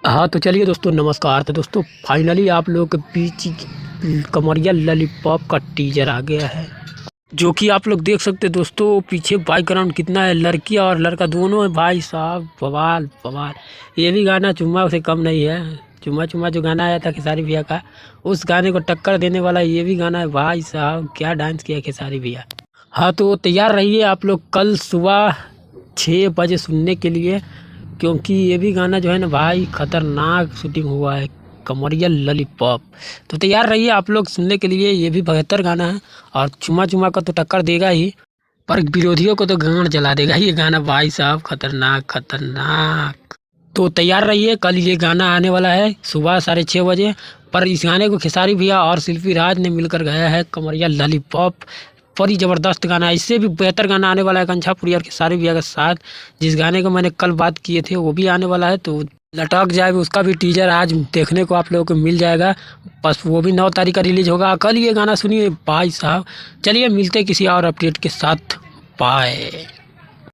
हाँ तो चलिए दोस्तों, नमस्कार। तो दोस्तों फाइनली आप लोगों के बीच कमरिया लॉलीपॉप का टीजर आ गया है, जो कि आप लोग देख सकते हैं। दोस्तों पीछे बैकग्राउंड कितना है, लड़की और लड़का दोनों है भाई साहब, बवाल बवाल। ये भी गाना चुम्मा से कम नहीं है। चुम्मा चुम्मा जो गाना आया था खेसारी भैया का, उस गाने को टक्कर देने वाला ये भी गाना है भाई साहब। क्या डांस किया खेसारी भैया। हाँ तो तैयार रहिए आप लोग कल सुबह 6 बजे सुनने के लिए, क्योंकि ये भी गाना जो है ना भाई खतरनाक शूटिंग हुआ है, कमरिया लॉलीपॉप। तो तैयार रहिए आप लोग सुनने के लिए। ये भी बेहतर गाना है और चुमा चुमा का तो टक्कर देगा ही, पर विरोधियों को तो गांड जला देगा ये गाना भाई साहब। खतरनाक खतरनाक। तो तैयार रहिए, कल ये गाना आने वाला है सुबह 6:30 बजे। पर इस गाने को खेसारी भैया और शिल्पी राज ने मिलकर गाया है, कमरिया लॉलीपॉप। बड़ी ज़बरदस्त गाना है। इससे भी बेहतर गाना आने वाला है कंछापुरी और खेसारी भैया के साथ। जिस गाने को मैंने कल बात किए थे वो भी आने वाला है, तो लटक जाए उसका भी टीजर आज देखने को आप लोगों को मिल जाएगा। बस वो भी 9 तारीख का रिलीज होगा। कल ये गाना सुनिए भाई साहब। चलिए मिलते किसी और अपडेट के साथ। बाय।